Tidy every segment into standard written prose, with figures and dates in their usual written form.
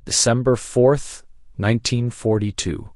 December 4th, 1942.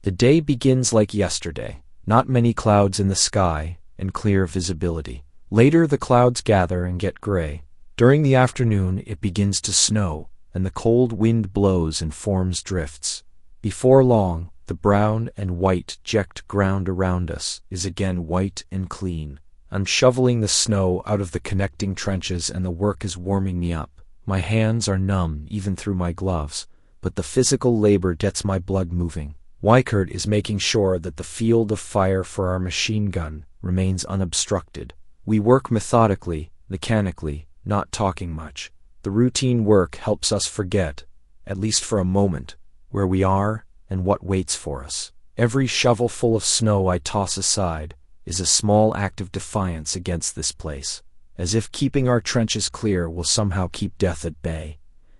The day begins like yesterday. Not many clouds in the sky, and clear visibility. Later the clouds gather and get gray. During the afternoon it begins to snow, and the cold wind blows and forms drifts. Before long, the brown and white checked ground around us is again white and clean. I'm shoveling the snow out of the connecting trenches and the work is warming me up. My hands are numb even through my gloves, but the physical labor gets my blood moving. Kurat is making sure that the field of fire for our machine gun remains unobstructed. We work methodically, mechanically, not talking much. The routine work helps us forget, at least for a moment, where we are and what waits for us. Every shovelful of snow I toss aside is a small act of defiance against this place, as if keeping our trenches clear will somehow keep death at bay,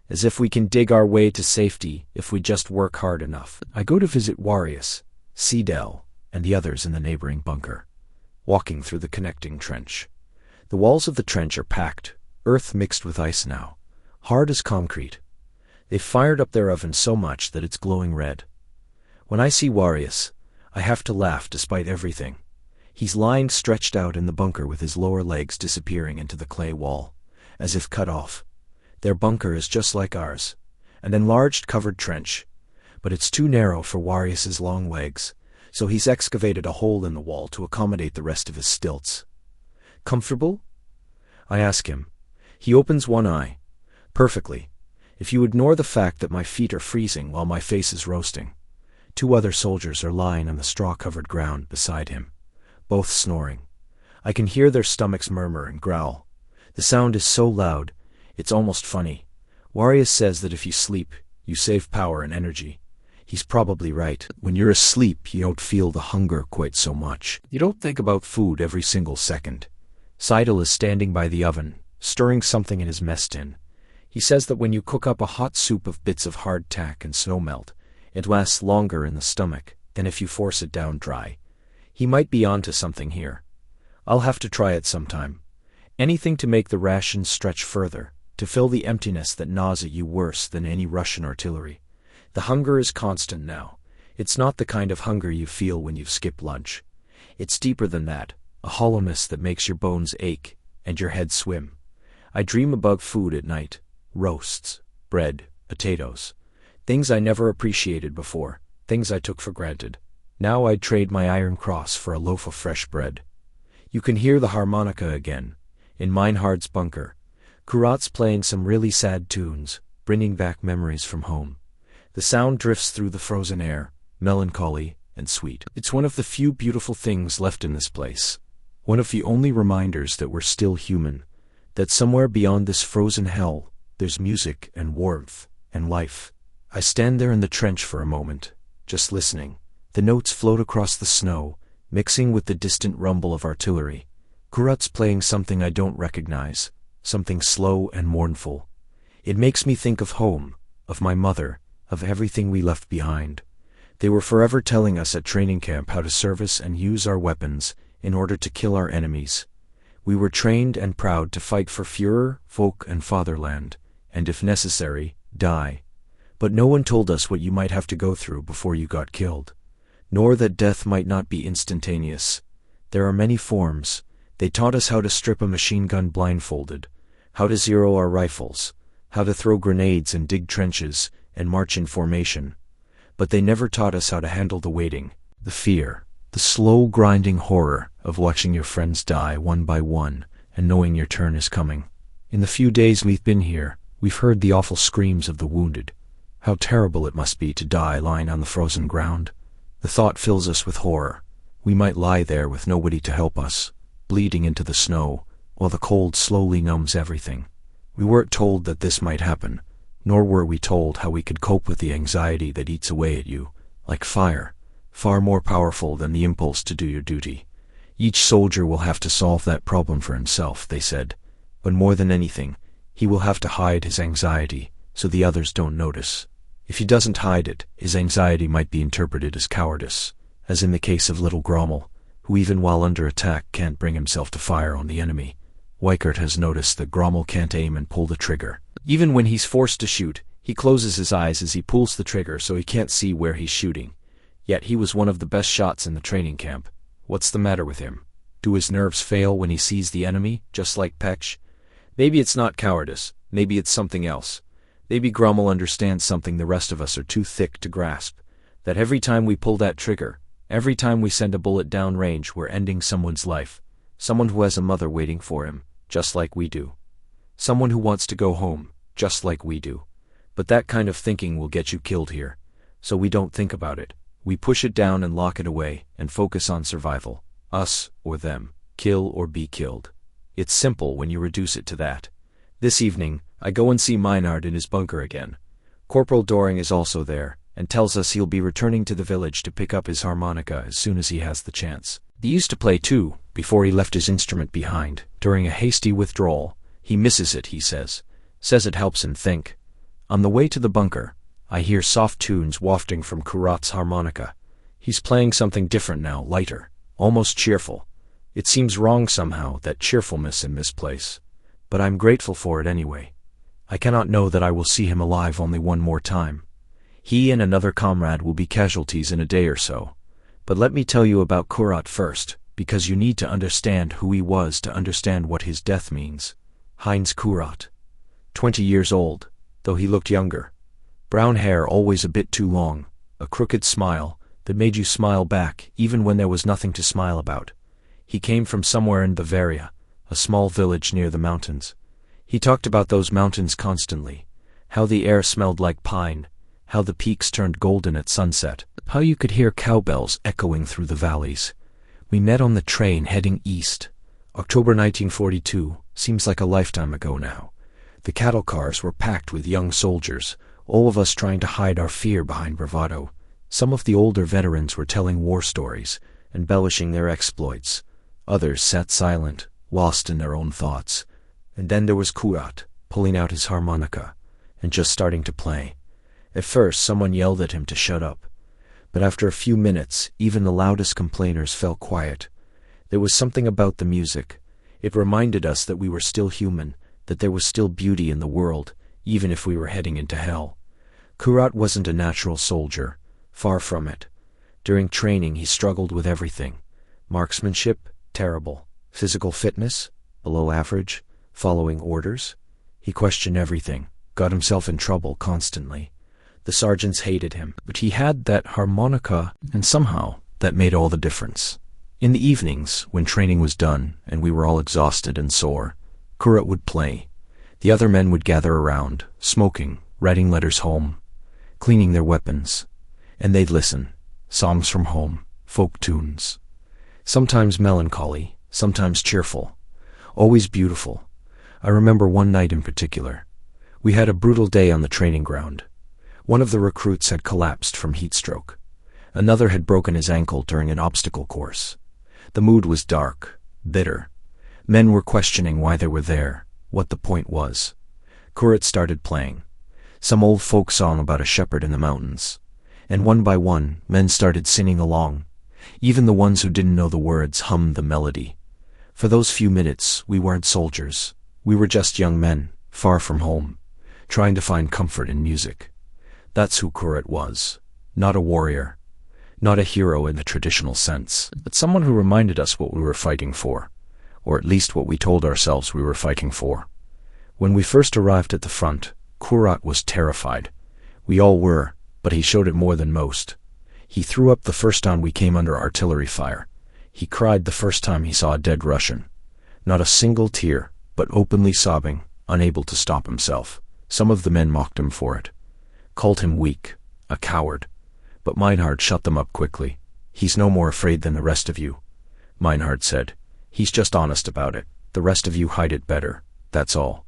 as if we can dig our way to safety if we just work hard enough. I go to visit Warius, Seedell, and the others in the neighboring bunker, walking through the connecting trench. The walls of the trench are packed, earth mixed with ice now, hard as concrete. They've fired up their oven so much that it's glowing red. When I see Warius, I have to laugh despite everything. He's lying stretched out in the bunker with his lower legs disappearing into the clay wall, as if cut off. Their bunker is just like ours, an enlarged covered trench, but it's too narrow for Warius's long legs, so he's excavated a hole in the wall to accommodate the rest of his stilts. Comfortable? I ask him. He opens one eye. Perfectly, if you ignore the fact that my feet are freezing while my face is roasting. 2 other soldiers are lying on the straw-covered ground beside him, both snoring. I can hear their stomachs murmur and growl. The sound is so loud, it's almost funny. Warius says that if you sleep, you save power and energy. He's probably right. When you're asleep, you don't feel the hunger quite so much. You don't think about food every single second. Seidel is standing by the oven, stirring something in his mess tin. He says that when you cook up a hot soup of bits of hardtack and snowmelt, it lasts longer in the stomach than if you force it down dry. He might be onto something here. I'll have to try it sometime. Anything to make the rations stretch further, to fill the emptiness that gnaws at you worse than any Russian artillery. The hunger is constant now. It's not the kind of hunger you feel when you've skipped lunch. It's deeper than that, a hollowness that makes your bones ache and your head swim. I dream about food at night. Roasts, bread, potatoes. Things I never appreciated before, things I took for granted. Now I'd trade my Iron Cross for a loaf of fresh bread. You can hear the harmonica again, in Meinhard's bunker. Kurat's playing some really sad tunes, bringing back memories from home. The sound drifts through the frozen air, melancholy and sweet. It's one of the few beautiful things left in this place. One of the only reminders that we're still human, that somewhere beyond this frozen hell, there's music and warmth and life. I stand there in the trench for a moment, just listening. The notes float across the snow, mixing with the distant rumble of artillery. Kurat's playing something I don't recognize, something slow and mournful. It makes me think of home, of my mother, of everything we left behind. They were forever telling us at training camp how to service and use our weapons in order to kill our enemies. We were trained and proud to fight for Führer, folk, and fatherland, and if necessary, die. But no one told us what you might have to go through before you got killed, nor that death might not be instantaneous. There are many forms. They taught us how to strip a machine gun blindfolded, how to zero our rifles, how to throw grenades and dig trenches and march in formation. But they never taught us how to handle the waiting, the fear, the slow grinding horror of watching your friends die one by one and knowing your turn is coming. In the few days we've been here, we've heard the awful screams of the wounded. How terrible it must be to die lying on the frozen ground. The thought fills us with horror. We might lie there with nobody to help us, bleeding into the snow, while the cold slowly numbs everything. We weren't told that this might happen, nor were we told how we could cope with the anxiety that eats away at you, like fire, far more powerful than the impulse to do your duty. Each soldier will have to solve that problem for himself, they said, but more than anything, he will have to hide his anxiety so the others don't notice. If he doesn't hide it, his anxiety might be interpreted as cowardice, as in the case of little Grommel, who even while under attack can't bring himself to fire on the enemy. Kurat has noticed that Grommel can't aim and pull the trigger. Even when he's forced to shoot, He closes his eyes as he pulls the trigger so he can't see where he's shooting. Yet he was one of the best shots in the training camp. What's the matter with him? Do his nerves fail when he sees the enemy, just like Pech? Maybe it's not cowardice. Maybe it's something else. Maybe Grummel understands something the rest of us are too thick to grasp. That every time we pull that trigger, every time we send a bullet down range, we're ending someone's life. Someone who has a mother waiting for him, just like we do. Someone who wants to go home, just like we do. But that kind of thinking will get you killed here. So we don't think about it. We push it down and lock it away, and focus on survival. Us or them. Kill or be killed. It's simple when you reduce it to that. This evening, I go and see Meinhard in his bunker again. Corporal Doring is also there, and tells us he'll be returning to the village to pick up his harmonica as soon as he has the chance. He used to play too, before he left his instrument behind. During a hasty withdrawal, he misses it, he says. Says it helps him think. On the way to the bunker, I hear soft tunes wafting from Kurat's harmonica. He's playing something different now, lighter, almost cheerful. It seems wrong somehow, that cheerfulness in this place. But I'm grateful for it anyway. I cannot know that I will see him alive only one more time. He and another comrade will be casualties in a day or so. But let me tell you about Kurat first, because you need to understand who he was to understand what his death means. Heinz Kurat. 20 years old, though he looked younger. Brown hair always a bit too long, a crooked smile that made you smile back even when there was nothing to smile about. He came from somewhere in Bavaria, a small village near the mountains. He talked about those mountains constantly, how the air smelled like pine, how the peaks turned golden at sunset, how you could hear cowbells echoing through the valleys. We met on the train heading east. October 1942 seems like a lifetime ago now. The cattle cars were packed with young soldiers, all of us trying to hide our fear behind bravado. Some of the older veterans were telling war stories, embellishing their exploits. Others sat silent, lost in their own thoughts. And then there was Kurat, pulling out his harmonica, and just starting to play. At first someone yelled at him to shut up, but after a few minutes even the loudest complainers fell quiet. There was something about the music. It reminded us that we were still human, that there was still beauty in the world, even if we were heading into hell. Kurat wasn't a natural soldier, far from it. During training he struggled with everything. Marksmanship, terrible. Physical fitness, below average. Following orders. He questioned everything, got himself in trouble constantly. The sergeants hated him, but he had that harmonica, and somehow that made all the difference. In the evenings, when training was done and we were all exhausted and sore, Kurat would play. The other men would gather around, smoking, writing letters home, cleaning their weapons, and they'd listen. Songs from home, folk tunes. Sometimes melancholy, sometimes cheerful, always beautiful. I remember one night in particular. We had a brutal day on the training ground. One of the recruits had collapsed from heat stroke. Another had broken his ankle during an obstacle course. The mood was dark, bitter. Men were questioning why they were there, what the point was. Kurat started playing. Some old folk song about a shepherd in the mountains. And one by one, men started singing along. Even the ones who didn't know the words hummed the melody. For those few minutes, we weren't soldiers. We were just young men, far from home, trying to find comfort in music. That's who Kurat was. Not a warrior. Not a hero in the traditional sense, but someone who reminded us what we were fighting for, or at least what we told ourselves we were fighting for. When we first arrived at the front, Kurat was terrified. We all were, but he showed it more than most. He threw up the first time we came under artillery fire. He cried the first time he saw a dead Russian. Not a single tear, but openly sobbing, unable to stop himself. Some of the men mocked him for it, called him weak, a coward. But Meinhard shut them up quickly. He's no more afraid than the rest of you, Meinhard said. He's just honest about it. The rest of you hide it better, that's all.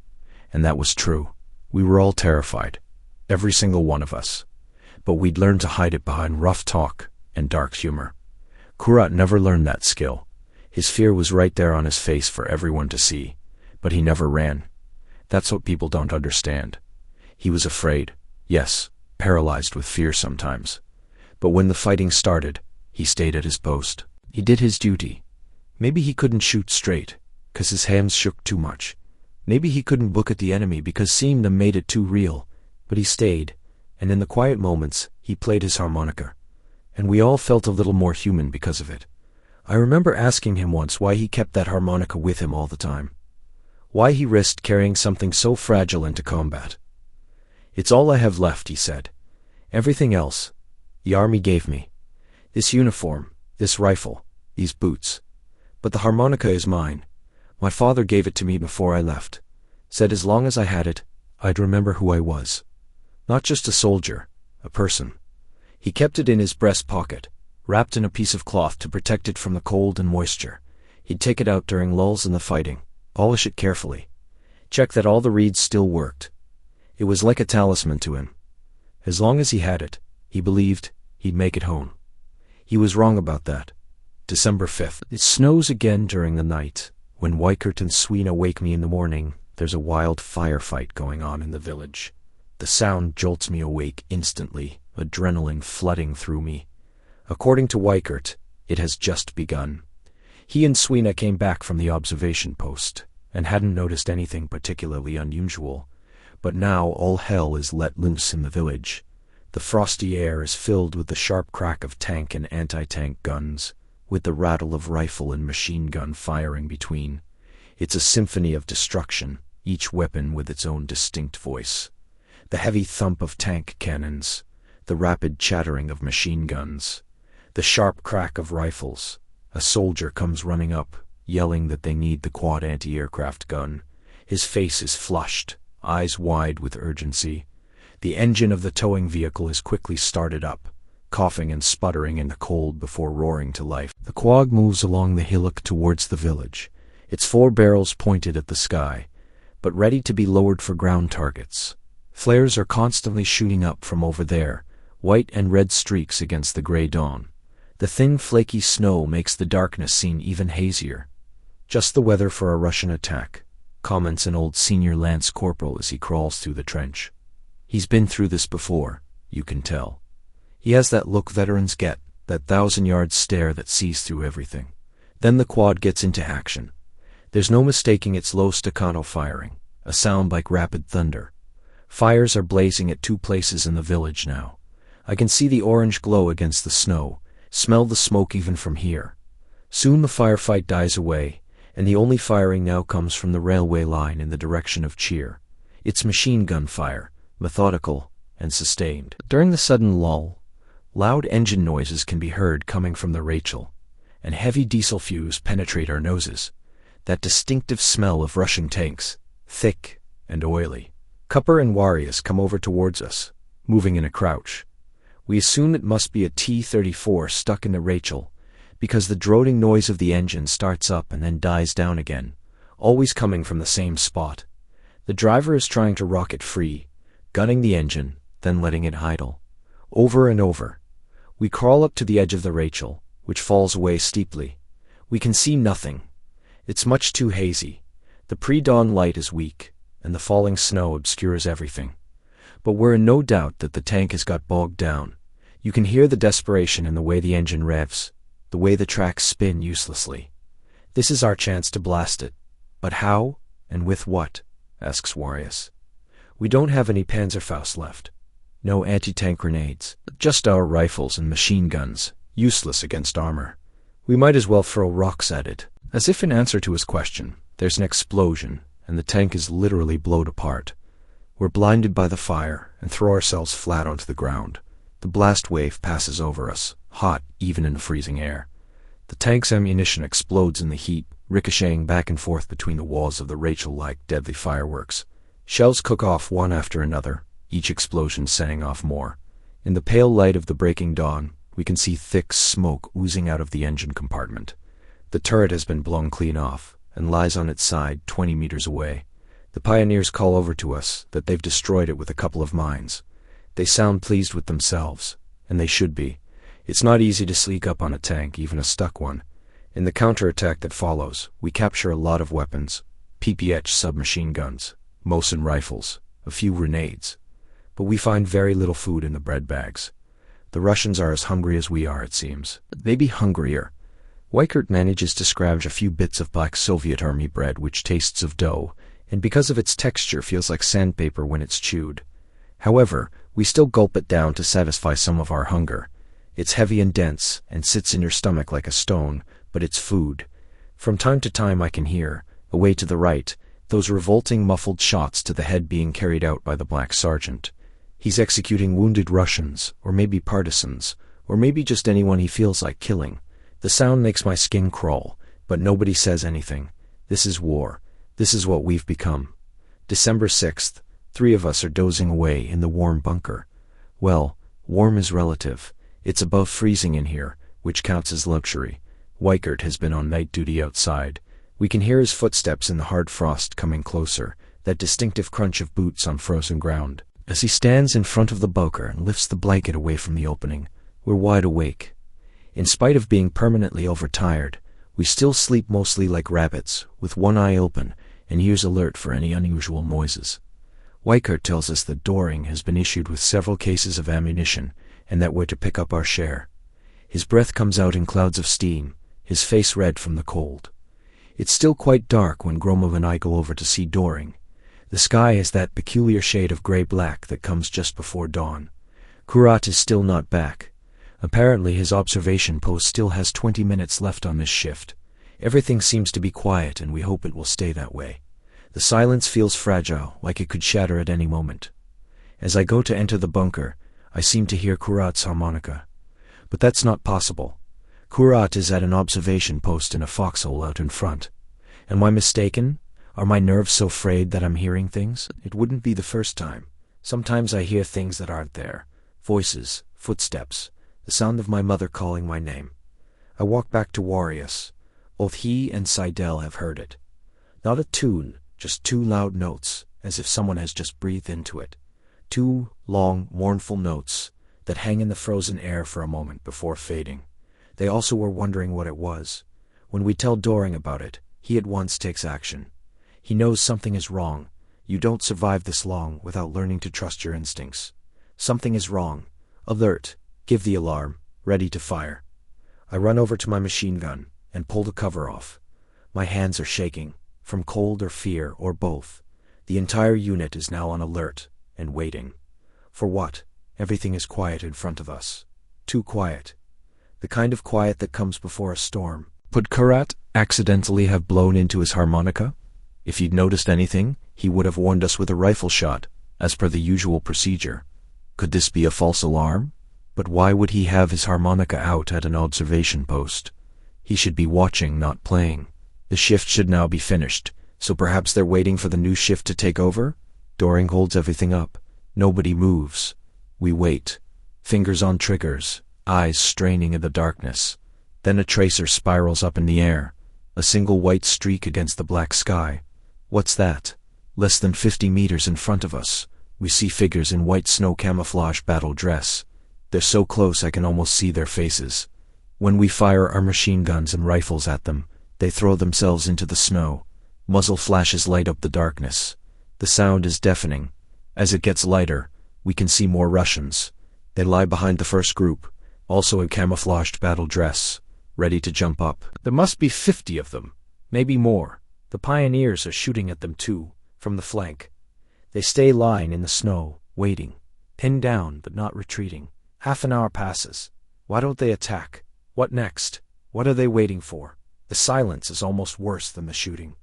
And that was true. We were all terrified, every single one of us. But we'd learned to hide it behind rough talk and dark humor. Kurat never learned that skill. His fear was right there on his face for everyone to see. But he never ran. That's what people don't understand. He was afraid, yes, paralyzed with fear sometimes. But when the fighting started, he stayed at his post. He did his duty. Maybe he couldn't shoot straight, 'cause his hands shook too much. Maybe he couldn't look at the enemy because seeing them made it too real. But he stayed, and in the quiet moments, he played his harmonica. And we all felt a little more human because of it. I remember asking him once why he kept that harmonica with him all the time. Why he risked carrying something so fragile into combat. "It's all I have left," he said. "Everything else, the army gave me. This uniform, this rifle, these boots. But the harmonica is mine. My father gave it to me before I left. Said as long as I had it, I'd remember who I was. Not just a soldier, a person." He kept it in his breast pocket, wrapped in a piece of cloth to protect it from the cold and moisture. He'd take it out during lulls in the fighting, polish it carefully, check that all the reeds still worked. It was like a talisman to him. As long as he had it, he believed he'd make it home. He was wrong about that. December 5th. It snows again during the night. When Weikert and Swina wake me in the morning, there's a wild firefight going on in the village. The sound jolts me awake instantly, adrenaline flooding through me. According to Weikert, it has just begun. He and Swina came back from the observation post, and hadn't noticed anything particularly unusual. But now all hell is let loose in the village. The frosty air is filled with the sharp crack of tank and anti-tank guns, with the rattle of rifle and machine gun firing between. It's a symphony of destruction, each weapon with its own distinct voice. The heavy thump of tank cannons, the rapid chattering of machine guns, the sharp crack of rifles. A soldier comes running up, yelling that they need the quad anti-aircraft gun. His face is flushed, eyes wide with urgency. The engine of the towing vehicle is quickly started up, coughing and sputtering in the cold before roaring to life. The quag moves along the hillock towards the village, its 4 barrels pointed at the sky, but ready to be lowered for ground targets. Flares are constantly shooting up from over there, white and red streaks against the gray dawn. The thin, flaky snow makes the darkness seem even hazier. "Just the weather for a Russian attack," comments an old senior lance corporal as he crawls through the trench. He's been through this before, you can tell. He has that look veterans get, that 1,000-yard stare that sees through everything. Then the quad gets into action. There's no mistaking its low staccato firing, a sound like rapid thunder. Fires are blazing at 2 places in the village now. I can see the orange glow against the snow, smell the smoke even from here. Soon the firefight dies away, and the only firing now comes from the railway line in the direction of Cheer. It's machine gun fire, methodical and sustained. During the sudden lull, loud engine noises can be heard coming from the Rachel, and heavy diesel fumes penetrate our noses. That distinctive smell of Russian tanks, thick and oily. Cupper and Warius come over towards us, moving in a crouch. We assume it must be a T-34 stuck in the Rachel, because the droning noise of the engine starts up and then dies down again, always coming from the same spot. The driver is trying to rock it free, gunning the engine, then letting it idle. Over and over. We crawl up to the edge of the Rachel, which falls away steeply. We can see nothing. It's much too hazy. The pre-dawn light is weak, and the falling snow obscures everything. But we're in no doubt that the tank has got bogged down. You can hear the desperation in the way the engine revs, the way the tracks spin uselessly. This is our chance to blast it. But how, and with what? Asks Warius. We don't have any Panzerfaust left. No anti-tank grenades. Just our rifles and machine guns, useless against armor. We might as well throw rocks at it. As if in answer to his question, there's an explosion, and the tank is literally blown apart. We're blinded by the fire and throw ourselves flat onto the ground. The blast wave passes over us, hot even in the freezing air. The tank's ammunition explodes in the heat, ricocheting back and forth between the walls of the Rachel like deadly fireworks. Shells cook off one after another, each explosion setting off more. In the pale light of the breaking dawn, we can see thick smoke oozing out of the engine compartment. The turret has been blown clean off, and lies on its side 20 meters away. The pioneers call over to us that they've destroyed it with a couple of mines. They sound pleased with themselves, and they should be. It's not easy to sneak up on a tank, even a stuck one. In the counterattack that follows, we capture a lot of weapons, PPH submachine guns, Mosin rifles, a few grenades. But we find very little food in the bread bags. The Russians are as hungry as we are, it seems. Maybe hungrier. Weikert manages to scrounge a few bits of black Soviet army bread which tastes of dough, and because of its texture feels like sandpaper when it's chewed. However, we still gulp it down to satisfy some of our hunger. It's heavy and dense, and sits in your stomach like a stone, but it's food. From time to time I can hear, away to the right, those revolting muffled shots to the head being carried out by the black sergeant. He's executing wounded Russians, or maybe partisans, or maybe just anyone he feels like killing. The sound makes my skin crawl, but nobody says anything. This is war. This is what we've become. December 6th, 3 of us are dozing away in the warm bunker. Well, warm is relative. It's above freezing in here, which counts as luxury. Weikert has been on night duty outside. We can hear his footsteps in the hard frost coming closer, that distinctive crunch of boots on frozen ground. As he stands in front of the bunker and lifts the blanket away from the opening, we're wide awake. In spite of being permanently overtired, we still sleep mostly like rabbits, with one eye open and ears alert for any unusual noises. Weikert tells us that Doring has been issued with several cases of ammunition and that we're to pick up our share. His breath comes out in clouds of steam, his face red from the cold. It's still quite dark when Gromov and I go over to see Doring. The sky is that peculiar shade of gray-black that comes just before dawn. Kurat is still not back. Apparently his observation post still has 20 minutes left on this shift. Everything seems to be quiet and we hope it will stay that way. The silence feels fragile, like it could shatter at any moment. As I go to enter the bunker, I seem to hear Kurat's harmonica. But that's not possible. Kurat is at an observation post in a foxhole out in front. Am I mistaken? Are my nerves so frayed that I'm hearing things? It wouldn't be the first time. Sometimes I hear things that aren't there. Voices, footsteps, the sound of my mother calling my name. I walk back to Warius. Both he and Seidel have heard it. Not a tune, just 2 loud notes, as if someone has just breathed into it. 2 long, mournful notes that hang in the frozen air for a moment before fading. They also were wondering what it was. When we tell Doring about it, he at once takes action. He knows something is wrong. You don't survive this long without learning to trust your instincts. Something is wrong. Alert. Give the alarm. Ready to fire. I run over to my machine gun and pull the cover off. My hands are shaking, from cold or fear or both. The entire unit is now on alert and waiting. For what? Everything is quiet in front of us. Too quiet. The kind of quiet that comes before a storm. Could Kurat accidentally have blown into his harmonica? If he'd noticed anything, he would have warned us with a rifle shot, as per the usual procedure. Could this be a false alarm? But why would he have his harmonica out at an observation post? He should be watching, not playing. The shift should now be finished, so perhaps they're waiting for the new shift to take over? Doring holds everything up. Nobody moves. We wait. Fingers on triggers, eyes straining in the darkness. Then a tracer spirals up in the air. A single white streak against the black sky. What's that? Less than 50 meters in front of us. We see figures in white snow camouflage battle dress. They're so close I can almost see their faces. When we fire our machine guns and rifles at them, they throw themselves into the snow. Muzzle flashes light up the darkness. The sound is deafening. As it gets lighter, we can see more Russians. They lie behind the first group, also in camouflaged battle dress, ready to jump up. There must be 50 of them, maybe more. The pioneers are shooting at them too, from the flank. They stay lying in the snow, waiting, pinned down but not retreating. Half an hour passes. Why don't they attack? What next? What are they waiting for? The silence is almost worse than the shooting.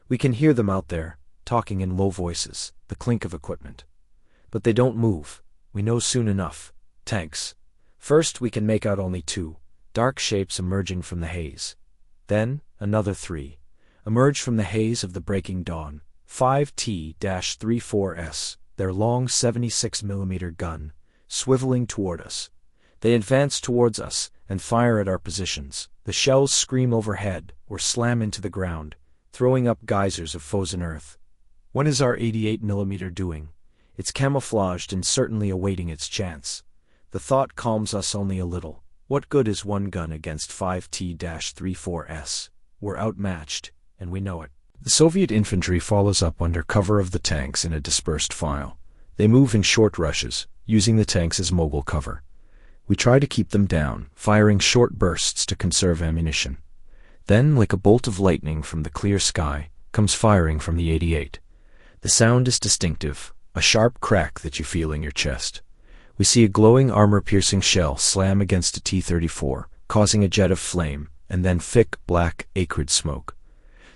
We can hear them out there, talking in low voices, the clink of equipment. But they don't move. We know soon enough. Tanks. First we can make out only 2, dark shapes emerging from the haze. Then, another 3. Emerge from the haze of the breaking dawn. 5T-34S, their long 76mm gun, swiveling toward us. They advance towards us and fire at our positions. The shells scream overhead or slam into the ground, throwing up geysers of frozen earth. What is our 88mm doing? It's camouflaged and certainly awaiting its chance. The thought calms us only a little. What good is one gun against 5T-34S? We're outmatched, and we know it. The Soviet infantry follows up under cover of the tanks in a dispersed file. They move in short rushes, using the tanks as mogul cover. We try to keep them down, firing short bursts to conserve ammunition. Then, like a bolt of lightning from the clear sky, comes firing from the 88. The sound is distinctive, a sharp crack that you feel in your chest. We see a glowing armor-piercing shell slam against a T-34, causing a jet of flame, and then thick, black, acrid smoke.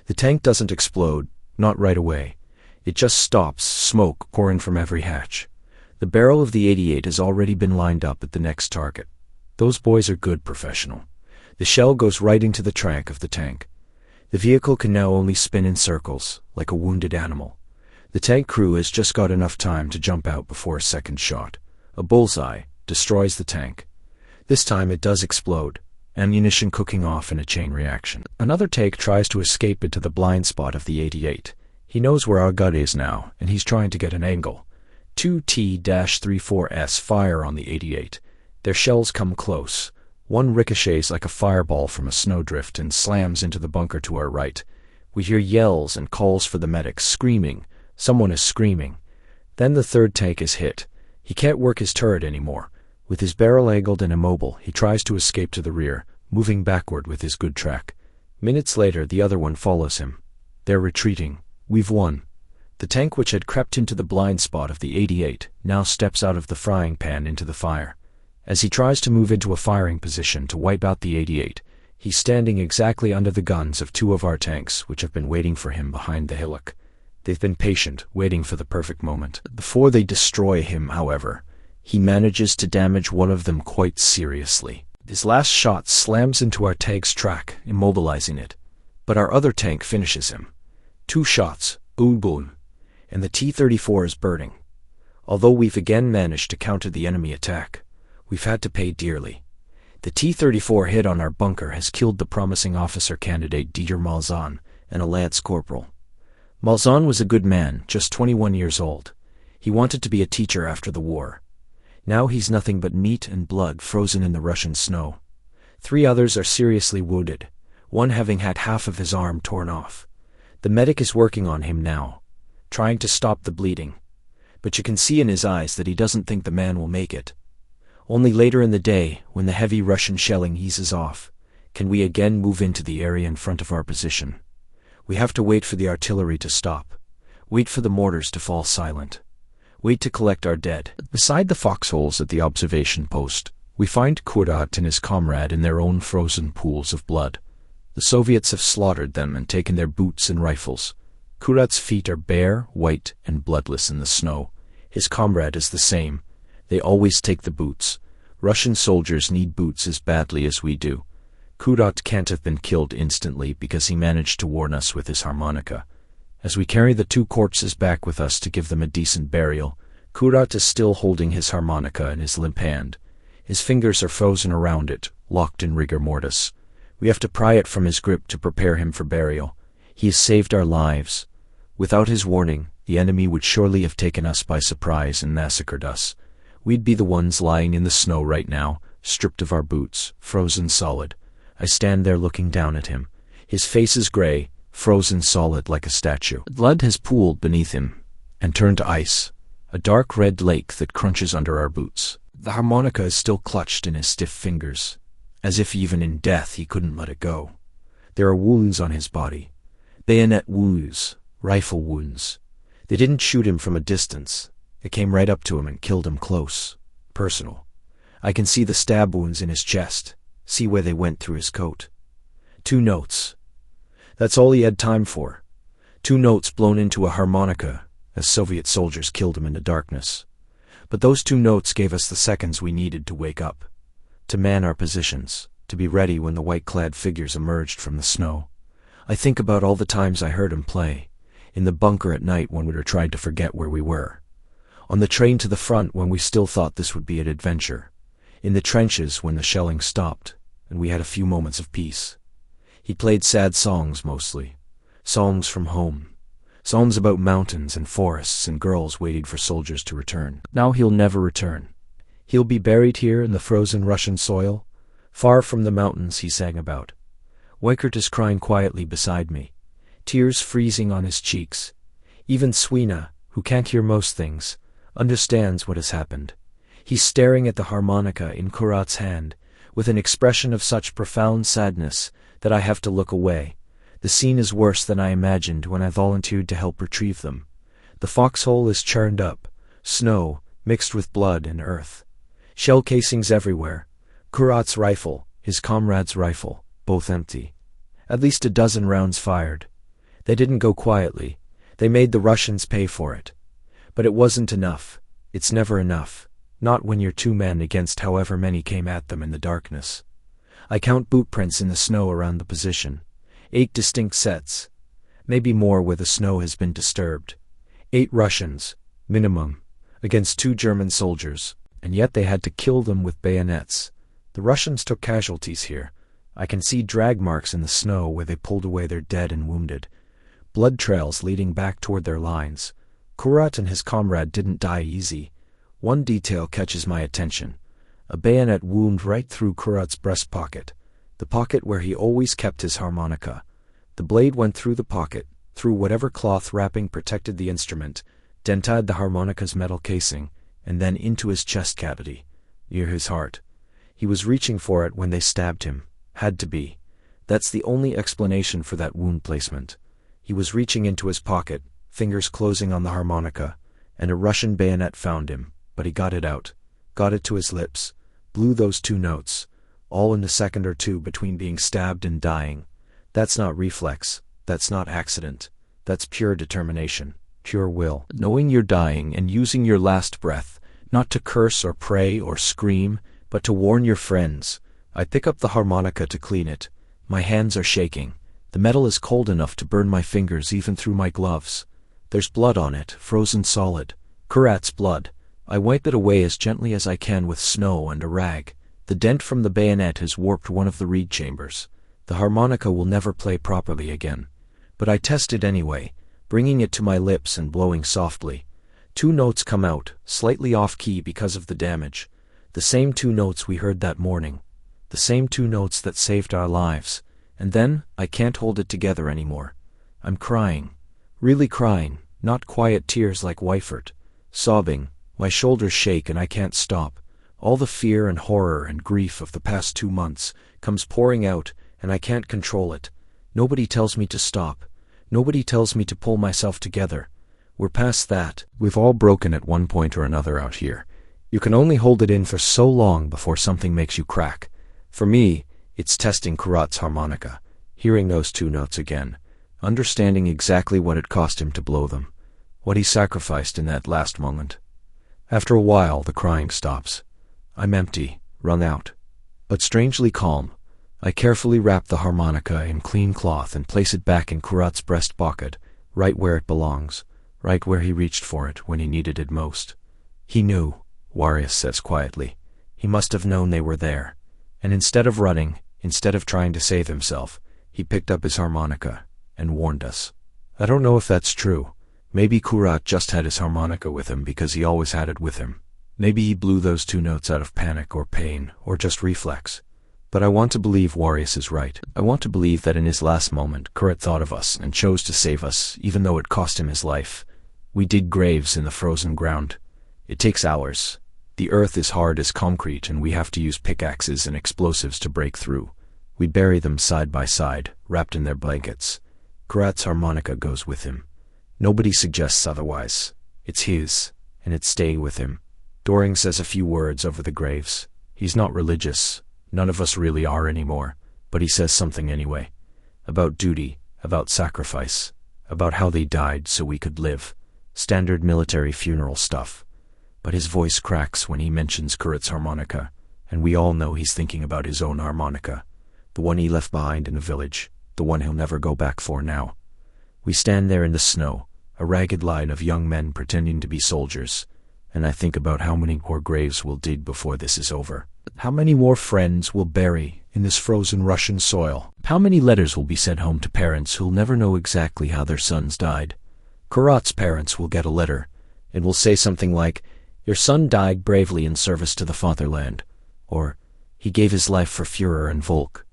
The tank doesn't explode, not right away. It just stops, smoke pouring from every hatch. The barrel of the 88 has already been lined up at the next target. Those boys are good professional. The shell goes right into the trunk of the tank. The vehicle can now only spin in circles, like a wounded animal. The tank crew has just got enough time to jump out before a second shot. A bullseye destroys the tank. This time it does explode, ammunition cooking off in a chain reaction. Another tank tries to escape into the blind spot of the 88. He knows where our gun is now, and he's trying to get an angle. Two T-34s fire on the 88. Their shells come close. One ricochets like a fireball from a snowdrift and slams into the bunker to our right. We hear yells and calls for the medics, screaming. Someone is screaming. Then the third tank is hit. He can't work his turret anymore. With his barrel angled and immobile, he tries to escape to the rear, moving backward with his good track. Minutes later, the other one follows him. They're retreating. We've won. The tank which had crept into the blind spot of the 88 now steps out of the frying pan into the fire. As he tries to move into a firing position to wipe out the 88, he's standing exactly under the guns of two of our tanks, which have been waiting for him behind the hillock. They've been patient, waiting for the perfect moment. Before they destroy him, however, he manages to damage one of them quite seriously. His last shot slams into our tank's track, immobilizing it. But our other tank finishes him. 2 shots, boom boom, and the T-34 is burning. Although we've again managed to counter the enemy attack, we've had to pay dearly. The T-34 hit on our bunker has killed the promising officer candidate Dieter Malzahn and a lance corporal. Malzahn was a good man, just 21 years old. He wanted to be a teacher after the war. Now he's nothing but meat and blood frozen in the Russian snow. 3 others are seriously wounded, one having had half of his arm torn off. The medic is working on him now, trying to stop the bleeding. But you can see in his eyes that he doesn't think the man will make it. Only later in the day, when the heavy Russian shelling eases off, can we again move into the area in front of our position. We have to wait for the artillery to stop, wait for the mortars to fall silent, wait to collect our dead. Beside the foxholes at the observation post, we find Kurat and his comrade in their own frozen pools of blood. The Soviets have slaughtered them and taken their boots and rifles. Kurat's feet are bare, white, and bloodless in the snow. His comrade is the same. They always take the boots. Russian soldiers need boots as badly as we do. Kurat can't have been killed instantly because he managed to warn us with his harmonica. As we carry the 2 corpses back with us to give them a decent burial, Kurat is still holding his harmonica in his limp hand. His fingers are frozen around it, locked in rigor mortis. We have to pry it from his grip to prepare him for burial. He has saved our lives. Without his warning, the enemy would surely have taken us by surprise and massacred us. We'd be the ones lying in the snow right now, stripped of our boots, frozen solid. I stand there looking down at him. His face is gray, frozen solid like a statue. Blood has pooled beneath him and turned to ice, a dark red lake that crunches under our boots. The harmonica is still clutched in his stiff fingers, as if even in death he couldn't let it go. There are wounds on his body, bayonet wounds, rifle wounds. They didn't shoot him from a distance. It came right up to him and killed him close, personal. I can see the stab wounds in his chest, see where they went through his coat. 2 notes. That's all he had time for. 2 notes blown into a harmonica as Soviet soldiers killed him in the darkness. But those 2 notes gave us the seconds we needed to wake up, to man our positions, to be ready when the white-clad figures emerged from the snow. I think about all the times I heard him play, in the bunker at night when we were trying to forget where we were, on the train to the front when we still thought this would be an adventure, in the trenches when the shelling stopped and we had a few moments of peace. He played sad songs mostly, songs from home, songs about mountains and forests and girls waiting for soldiers to return. Now he'll never return. He'll be buried here in the frozen Russian soil, far from the mountains he sang about. Weikert is crying quietly beside me, tears freezing on his cheeks. Even Swina, who can't hear most things, understands what has happened. He's staring at the harmonica in Kurat's hand, with an expression of such profound sadness that I have to look away. The scene is worse than I imagined when I volunteered to help retrieve them. The foxhole is churned up, Snow, mixed with blood and earth. Shell casings everywhere. Kurat's rifle, his comrade's rifle, both empty. At least a dozen rounds fired. They didn't go quietly. They made the Russians pay for it. But it wasn't enough. It's never enough. Not when you're 2 men against however many came at them in the darkness. I count boot prints in the snow around the position. 8 distinct sets. Maybe more where the snow has been disturbed. 8 Russians, minimum, against 2 German soldiers, and yet they had to kill them with bayonets. The Russians took casualties here. I can see drag marks in the snow where they pulled away their dead and wounded. Blood trails leading back toward their lines. Kurat and his comrade didn't die easy. One detail catches my attention. A bayonet wound right through Kurat's breast pocket, the pocket where he always kept his harmonica. The blade went through the pocket, through whatever cloth wrapping protected the instrument, dented the harmonica's metal casing, and then into his chest cavity, near his heart. He was reaching for it when they stabbed him. Had to be. That's the only explanation for that wound placement. He was reaching into his pocket, fingers closing on the harmonica, and a Russian bayonet found him, but he got it out, got it to his lips, blew those 2 notes, all in a second or 2 between being stabbed and dying. That's not reflex, that's not accident, that's pure determination, pure will. Knowing you're dying and using your last breath, not to curse or pray or scream, but to warn your friends. I pick up the harmonica to clean it. My hands are shaking. The metal is cold enough to burn my fingers even through my gloves. There's blood on it, frozen solid. Kurat's blood. I wipe it away as gently as I can with snow and a rag. The dent from the bayonet has warped one of the reed chambers. The harmonica will never play properly again. But I test it anyway, bringing it to my lips and blowing softly. 2 notes come out, slightly off-key because of the damage. The same 2 notes we heard that morning. The same 2 notes that saved our lives. And then, I can't hold it together anymore. I'm crying. Really crying, not quiet tears like Weifert. Sobbing, my shoulders shake and I can't stop. All the fear and horror and grief of the past 2 months comes pouring out, and I can't control it. Nobody tells me to stop. Nobody tells me to pull myself together. We're past that. We've all broken at one point or another out here. You can only hold it in for so long before something makes you crack. For me, it's testing Kurat's harmonica, hearing those 2 notes again, understanding exactly what it cost him to blow them, what he sacrificed in that last moment. After a while, the crying stops. I'm empty, wrung out, but strangely calm. I carefully wrap the harmonica in clean cloth and place it back in Kurat's breast pocket, right where it belongs, right where he reached for it when he needed it most. He knew, Warius says quietly. He must have known they were there. And instead of running, instead of trying to save himself, he picked up his harmonica and warned us. I don't know if that's true. Maybe Kurat just had his harmonica with him because he always had it with him. Maybe he blew those 2 notes out of panic or pain, or just reflex. But I want to believe Warius is right. I want to believe that in his last moment, Kurat thought of us and chose to save us, even though it cost him his life. We dig graves in the frozen ground. It takes hours. The earth is hard as concrete and we have to use pickaxes and explosives to break through. We bury them side by side, wrapped in their blankets. Kurat's harmonica goes with him. Nobody suggests otherwise. It's his, and it's staying with him. Doring says a few words over the graves. He's not religious. None of us really are anymore, but he says something anyway. About duty, about sacrifice, about how they died so we could live. Standard military funeral stuff. But his voice cracks when he mentions Kurat's harmonica, and we all know he's thinking about his own harmonica, the one he left behind in a village, the one he'll never go back for now. We stand there in the snow, a ragged line of young men pretending to be soldiers, and I think about how many more graves we'll dig before this is over. How many more friends we'll bury in this frozen Russian soil. How many letters will be sent home to parents who'll never know exactly how their sons died. Kurat's parents will get a letter. It will say something like, "Your son died bravely in service to the fatherland," or "He gave his life for Führer and Volk."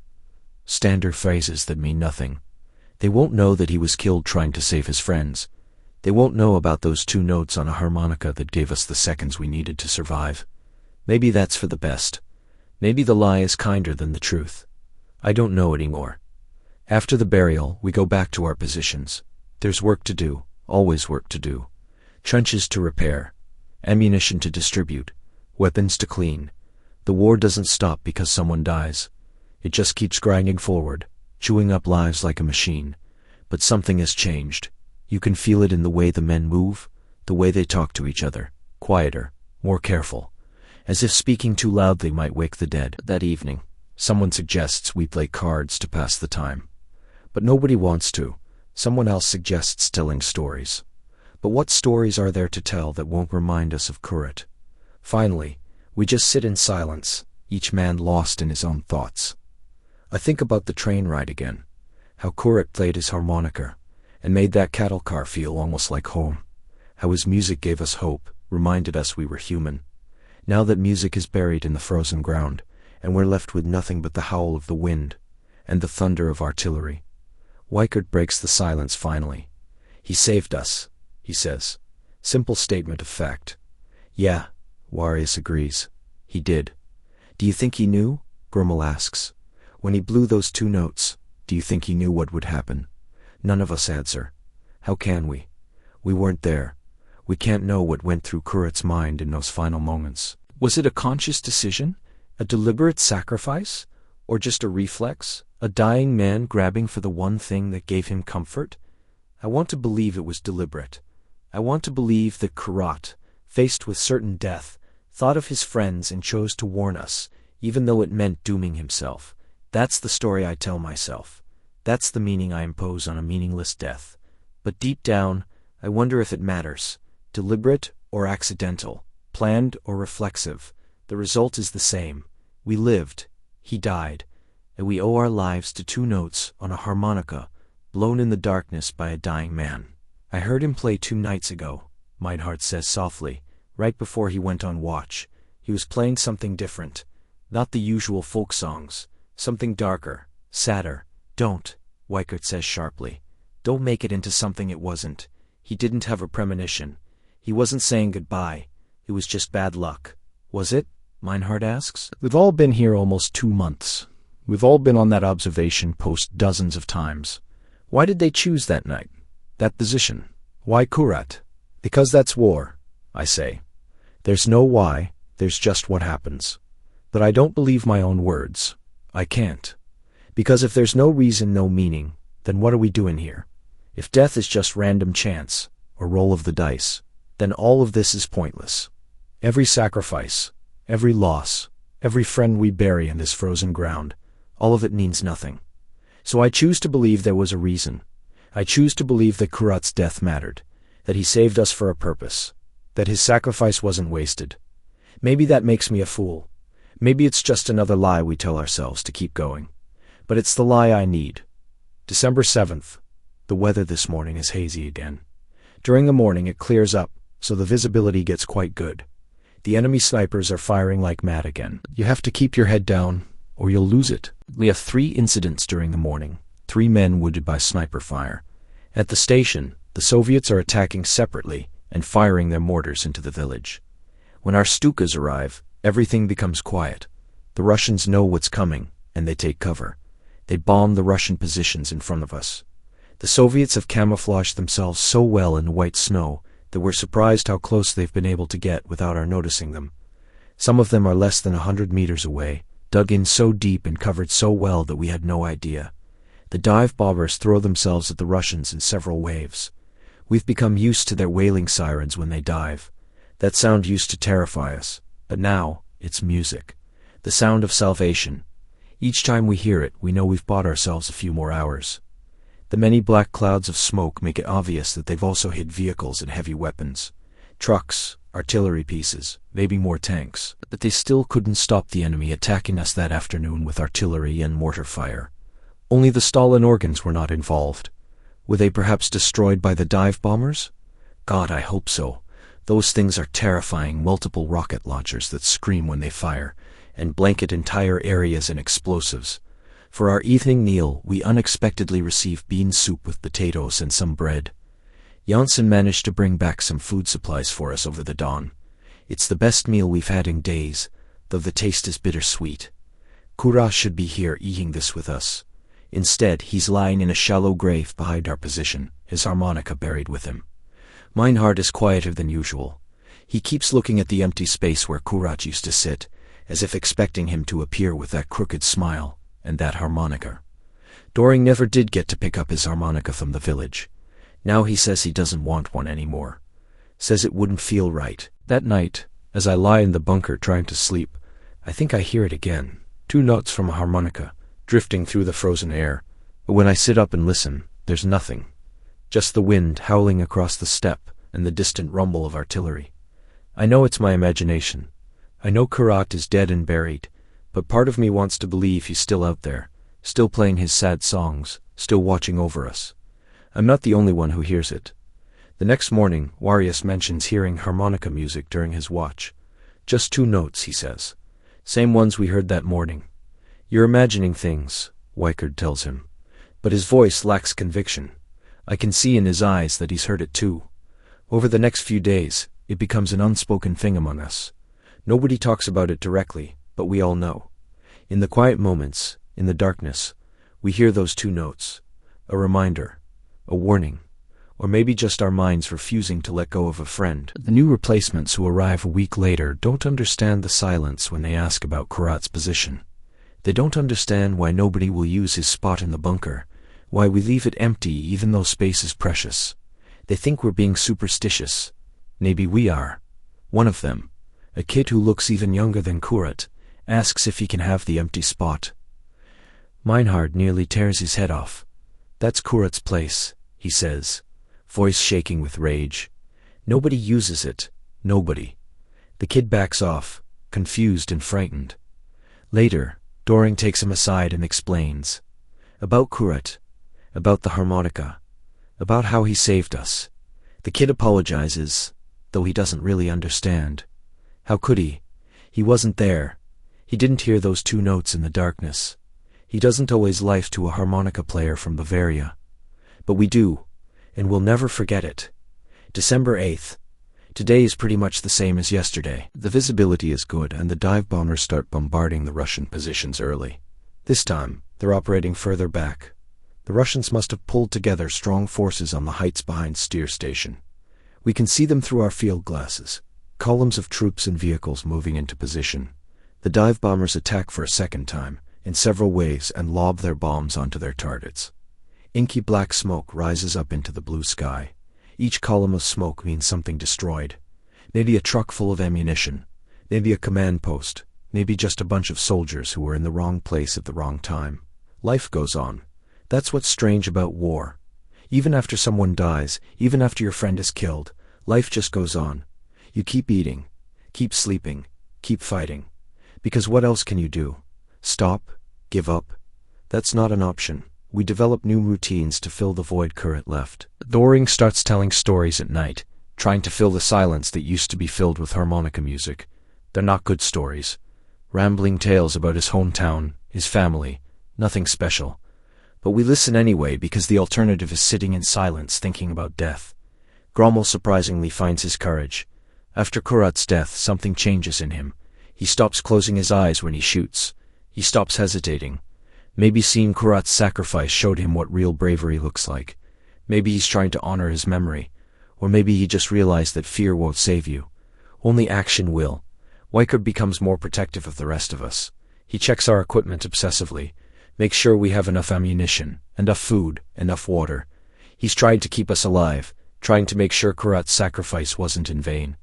Standard phrases that mean nothing. They won't know that he was killed trying to save his friends. They won't know about those 2 notes on a harmonica that gave us the seconds we needed to survive. Maybe that's for the best. Maybe the lie is kinder than the truth. I don't know anymore. After the burial, we go back to our positions. There's work to do, always work to do. Trenches to repair. ammunition to distribute, weapons to clean. The war doesn't stop because someone dies. It just keeps grinding forward, chewing up lives like a machine. But something has changed. You can feel it in the way the men move, the way they talk to each other, quieter, more careful, as if speaking too loudly might wake the dead. That evening, someone suggests we play cards to pass the time. But nobody wants to. Someone else suggests telling stories. But what stories are there to tell that won't remind us of Kurat? Finally, we just sit in silence, each man lost in his own thoughts. I think about the train ride again, how Kurat played his harmonica, and made that cattle car feel almost like home, how his music gave us hope, reminded us we were human. Now that music is buried in the frozen ground, and we're left with nothing but the howl of the wind, and the thunder of artillery. Weikert breaks the silence finally. He saved us, he says. Simple statement of fact. Yeah, Warius agrees. He did. Do you think he knew? Grummel asks. When he blew those 2 notes, do you think he knew what would happen? None of us answer. How can we? We weren't there. We can't know what went through Kurat's mind in those final moments. Was it a conscious decision? A deliberate sacrifice? Or just a reflex? A dying man grabbing for the one thing that gave him comfort? I want to believe it was deliberate. I want to believe that Kurat, faced with certain death, thought of his friends and chose to warn us, even though it meant dooming himself. That's the story I tell myself. That's the meaning I impose on a meaningless death. But deep down, I wonder if it matters. Deliberate or accidental, planned or reflexive, the result is the same. We lived, he died, and we owe our lives to 2 notes on a harmonica, blown in the darkness by a dying man. I heard him play 2 nights ago, Meinhard says softly, right before he went on watch. He was playing something different, not the usual folk songs, something darker, sadder. Don't, Weikert says sharply. Don't make it into something it wasn't. He didn't have a premonition. He wasn't saying goodbye. It was just bad luck. Was it? Meinhard asks. We've all been here almost 2 months. We've all been on that observation post dozens of times. Why did they choose that night? That position? Why Kurat? Because that's war, I say. There's no why, there's just what happens. But I don't believe my own words. I can't. Because if there's no reason, no meaning, then what are we doing here? If death is just random chance, or roll of the dice, then all of this is pointless. Every sacrifice, every loss, every friend we bury in this frozen ground, all of it means nothing. So I choose to believe there was a reason. I choose to believe that Kurat's death mattered, that he saved us for a purpose, that his sacrifice wasn't wasted. Maybe that makes me a fool. Maybe it's just another lie we tell ourselves to keep going. But it's the lie I need. December 7th. The weather this morning is hazy again. During the morning it clears up, so the visibility gets quite good. The enemy snipers are firing like mad again. You have to keep your head down, or you'll lose it. We have 3 incidents during the morning, 3 men wounded by sniper fire. At the station, the Soviets are attacking separately and firing their mortars into the village. When our Stukas arrive, everything becomes quiet. The Russians know what's coming, and they take cover. They bomb the Russian positions in front of us. The Soviets have camouflaged themselves so well in the white snow that we're surprised how close they've been able to get without our noticing them. Some of them are less than 100 meters away, dug in so deep and covered so well that we had no idea. The dive bombers throw themselves at the Russians in several waves. We've become used to their wailing sirens when they dive. That sound used to terrify us, but now it's music. The sound of salvation. Each time we hear it, we know we've bought ourselves a few more hours. The many black clouds of smoke make it obvious that they've also hit vehicles and heavy weapons. Trucks, artillery pieces, maybe more tanks. But they still couldn't stop the enemy attacking us that afternoon with artillery and mortar fire. Only the Stalin organs were not involved. Were they perhaps destroyed by the dive bombers? God, I hope so. Those things are terrifying, multiple rocket launchers that scream when they fire, and blanket entire areas in explosives. For our evening meal, we unexpectedly received bean soup with potatoes and some bread. Janssen managed to bring back some food supplies for us over the dawn. It's the best meal we've had in days, though the taste is bittersweet. Kurat should be here eating this with us. Instead, he's lying in a shallow grave behind our position, his harmonica buried with him. Meinhard is quieter than usual. He keeps looking at the empty space where Kurat used to sit, as if expecting him to appear with that crooked smile and that harmonica. Doring never did get to pick up his harmonica from the village. Now he says he doesn't want one anymore. Says it wouldn't feel right. That night, as I lie in the bunker trying to sleep, I think I hear it again. 2 notes from a harmonica, drifting through the frozen air. But when I sit up and listen, there's nothing. Just the wind howling across the steppe and the distant rumble of artillery. I know it's my imagination. I know Kurat is dead and buried, but part of me wants to believe he's still out there, still playing his sad songs, still watching over us. I'm not the only one who hears it. The next morning, Warius mentions hearing harmonica music during his watch. Just 2 notes, he says. Same ones we heard that morning. You're imagining things, Wykard tells him. But his voice lacks conviction. I can see in his eyes that he's heard it too. Over the next few days, it becomes an unspoken thing among us. Nobody talks about it directly, but we all know. In the quiet moments, in the darkness, we hear those 2 notes. A reminder, a warning, or maybe just our minds refusing to let go of a friend. The new replacements who arrive a week later don't understand the silence when they ask about Kurat's position. They don't understand why nobody will use his spot in the bunker, why we leave it empty even though space is precious. They think we're being superstitious. Maybe we are. One of them, a kid who looks even younger than Kurat, asks if he can have the empty spot. Meinhard nearly tears his head off. That's Kurat's place, he says, voice shaking with rage. Nobody uses it. Nobody. The kid backs off, confused and frightened. Later, Doring takes him aside and explains. About Kurat. About the harmonica. About how he saved us. The kid apologizes, though he doesn't really understand. How could he? He wasn't there. He didn't hear those 2 notes in the darkness. He doesn't owe his life to a harmonica player from Bavaria. But we do, and we'll never forget it. December 8th. Today is pretty much the same as yesterday. The visibility is good, and the dive bombers start bombarding the Russian positions early. This time, they're operating further back. The Russians must have pulled together strong forces on the heights behind Steer Station. We can see them through our field glasses. Columns of troops and vehicles moving into position. The dive bombers attack for a second time, in several waves, and lob their bombs onto their targets. Inky black smoke rises up into the blue sky. Each column of smoke means something destroyed. Maybe a truck full of ammunition. Maybe a command post. Maybe just a bunch of soldiers who were in the wrong place at the wrong time. Life goes on. That's what's strange about war. Even after someone dies, even after your friend is killed, life just goes on. You keep eating, keep sleeping, keep fighting. Because what else can you do? Stop? Give up? That's not an option. We develop new routines to fill the void Kurat left. Doring starts telling stories at night, trying to fill the silence that used to be filled with harmonica music. They're not good stories. Rambling tales about his hometown, his family, nothing special. But we listen anyway because the alternative is sitting in silence thinking about death. Grommel surprisingly finds his courage. After Kurat's death, something changes in him. He stops closing his eyes when he shoots. He stops hesitating. Maybe seeing Kurat's sacrifice showed him what real bravery looks like. Maybe he's trying to honor his memory. Or maybe he just realized that fear won't save you. Only action will. Wykard becomes more protective of the rest of us. He checks our equipment obsessively, makes sure we have enough ammunition, enough food, enough water. He's tried to keep us alive, trying to make sure Kurat's sacrifice wasn't in vain.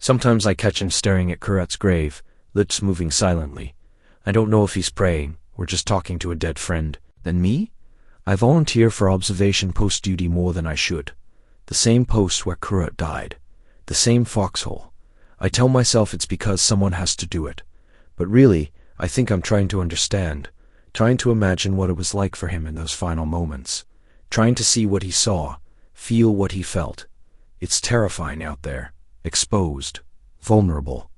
Sometimes I catch him staring at Kurat's grave, lips moving silently. I don't know if he's praying, or just talking to a dead friend. Then me? I volunteer for observation post duty more than I should. The same post where Kurat died. The same foxhole. I tell myself it's because someone has to do it. But really, I think I'm trying to understand, trying to imagine what it was like for him in those final moments, trying to see what he saw, feel what he felt. It's terrifying out there, exposed, vulnerable.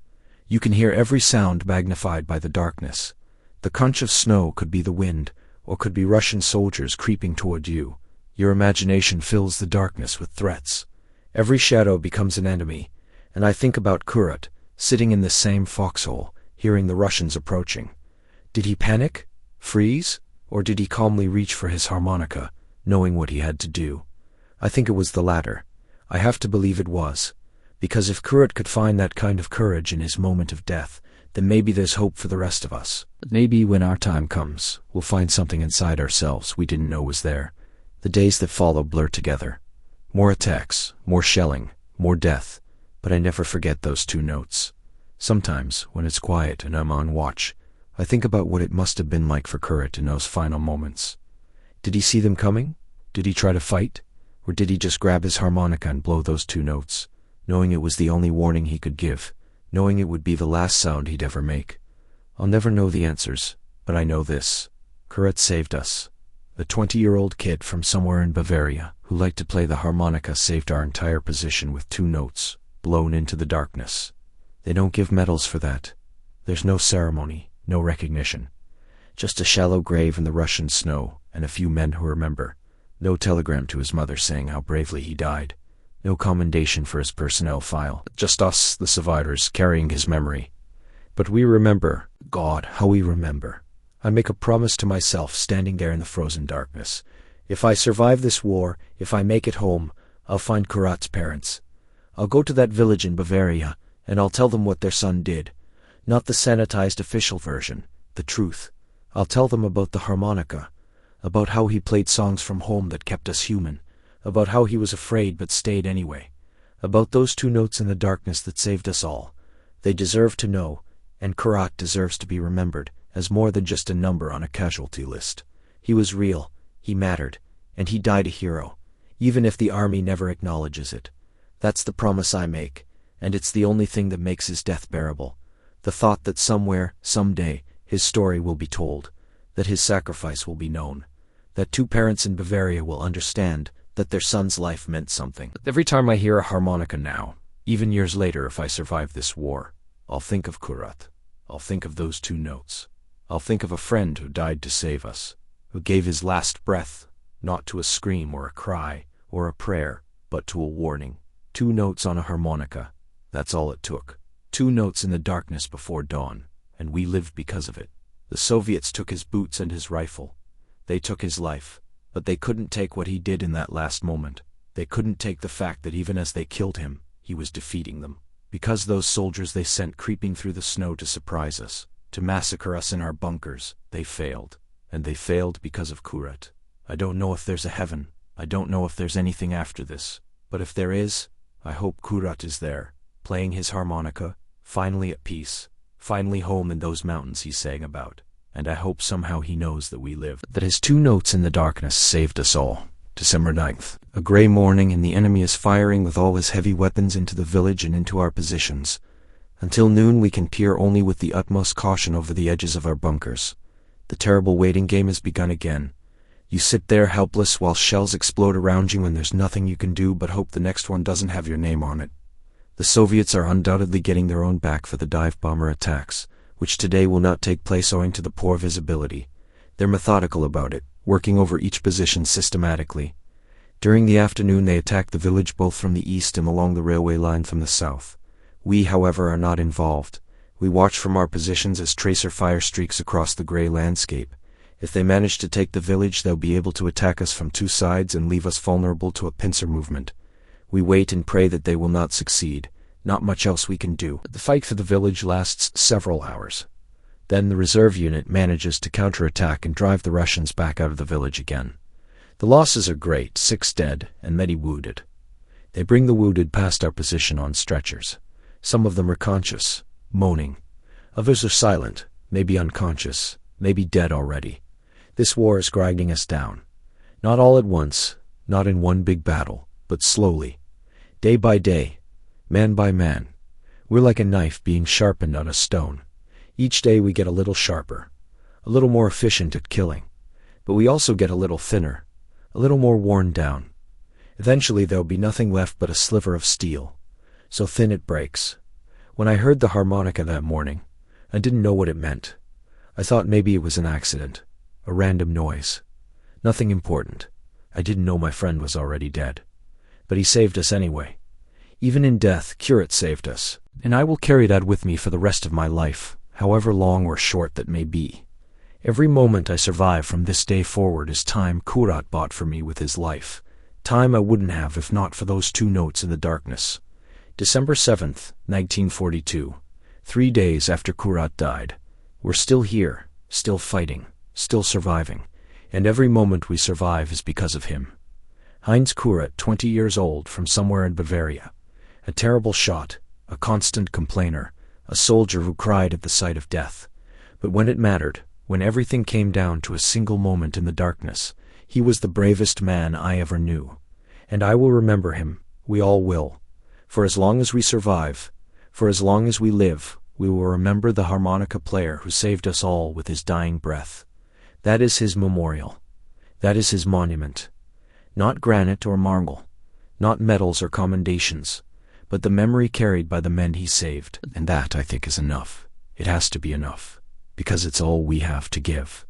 You can hear every sound magnified by the darkness. The crunch of snow could be the wind, or could be Russian soldiers creeping toward you. Your imagination fills the darkness with threats. Every shadow becomes an enemy, and I think about Kurat, sitting in the same foxhole, hearing the Russians approaching. Did he panic? Freeze? Or did he calmly reach for his harmonica, knowing what he had to do? I think it was the latter. I have to believe it was, Because if Kurat could find that kind of courage in his moment of death, then maybe there's hope for the rest of us. Maybe when our time comes, we'll find something inside ourselves we didn't know was there. The days that follow blur together. More attacks, more shelling, more death. But I never forget those 2 notes. Sometimes, when it's quiet and I'm on watch, I think about what it must have been like for Kurat in those final moments. Did he see them coming? Did he try to fight? Or did he just grab his harmonica and blow those 2 notes, knowing it was the only warning he could give, knowing it would be the last sound he'd ever make? I'll never know the answers, but I know this. Kurat saved us. The 20-year-old kid from somewhere in Bavaria, who liked to play the harmonica, saved our entire position with 2 notes, blown into the darkness. They don't give medals for that. There's no ceremony, no recognition. Just a shallow grave in the Russian snow, and a few men who remember. No telegram to his mother saying how bravely he died. No commendation for his personnel file. Just us, the survivors, carrying his memory. But we remember. God, how we remember. I make a promise to myself, standing there in the frozen darkness. If I survive this war, if I make it home, I'll find Kurat's parents. I'll go to that village in Bavaria, and I'll tell them what their son did. Not the sanitized official version, the truth. I'll tell them about the harmonica, about how he played songs from home that kept us human, about how he was afraid but stayed anyway, about those 2 notes in the darkness that saved us all. They deserve to know, and Kurat deserves to be remembered as more than just a number on a casualty list. He was real, he mattered, and he died a hero, even if the army never acknowledges it. That's the promise I make, and it's the only thing that makes his death bearable. The thought that somewhere, someday, his story will be told, that his sacrifice will be known, that 2 parents in Bavaria will understand that their son's life meant something. Every time I hear a harmonica now, even years later if I survive this war, I'll think of Kurat. I'll think of those 2 notes. I'll think of a friend who died to save us, who gave his last breath, not to a scream or a cry or a prayer, but to a warning. 2 notes on a harmonica. That's all it took. 2 notes in the darkness before dawn, and we lived because of it. The Soviets took his boots and his rifle. They took his life, but they couldn't take what he did in that last moment. They couldn't take the fact that even as they killed him, he was defeating them. Because those soldiers they sent creeping through the snow to surprise us, to massacre us in our bunkers, they failed. And they failed because of Kurat. I don't know if there's a heaven. I don't know if there's anything after this. But if there is, I hope Kurat is there, playing his harmonica, finally at peace, finally home in those mountains he sang about. And I hope somehow he knows that we lived. That his 2 notes in the darkness saved us all. December 9th. A gray morning, and the enemy is firing with all his heavy weapons into the village and into our positions. Until noon we can peer only with the utmost caution over the edges of our bunkers. The terrible waiting game has begun again. You sit there helpless while shells explode around you, and there's nothing you can do but hope the next one doesn't have your name on it. The Soviets are undoubtedly getting their own back for the dive bomber attacks, which today will not take place owing to the poor visibility. They're methodical about it, working over each position systematically. During the afternoon they attack the village both from the east and along the railway line from the south. We, however, are not involved. We watch from our positions as tracer fire streaks across the gray landscape. If they manage to take the village, they'll be able to attack us from 2 sides and leave us vulnerable to a pincer movement. We wait and pray that they will not succeed. Not much else we can do. The fight for the village lasts several hours. Then the reserve unit manages to counterattack and drive the Russians back out of the village again. The losses are great, 6 dead and many wounded. They bring the wounded past our position on stretchers. Some of them are conscious, moaning. Others are silent, maybe unconscious, maybe dead already. This war is grinding us down. Not all at once, not in one big battle, but slowly. Day by day, man by man. We're like a knife being sharpened on a stone. Each day we get a little sharper, a little more efficient at killing. But we also get a little thinner, a little more worn down. Eventually there'll be nothing left but a sliver of steel, so thin it breaks. When I heard the harmonica that morning, I didn't know what it meant. I thought maybe it was an accident, a random noise. Nothing important. I didn't know my friend was already dead. But he saved us anyway. Even in death, Kurat saved us. And I will carry that with me for the rest of my life, however long or short that may be. Every moment I survive from this day forward is time Kurat bought for me with his life. Time I wouldn't have if not for those 2 notes in the darkness. December 7th, 1942. 3 days after Kurat died. We're still here, still fighting, still surviving, and every moment we survive is because of him. Heinz Kurat, 20 years old, from somewhere in Bavaria. A terrible shot, a constant complainer, a soldier who cried at the sight of death. But when it mattered, when everything came down to a single moment in the darkness, he was the bravest man I ever knew. And I will remember him, we all will. For as long as we survive, for as long as we live, we will remember the harmonica player who saved us all with his dying breath. That is his memorial. That is his monument. Not granite or marble, not medals or commendations, but the memory carried by the men he saved. And that, I think, is enough. It has to be enough, because it's all we have to give.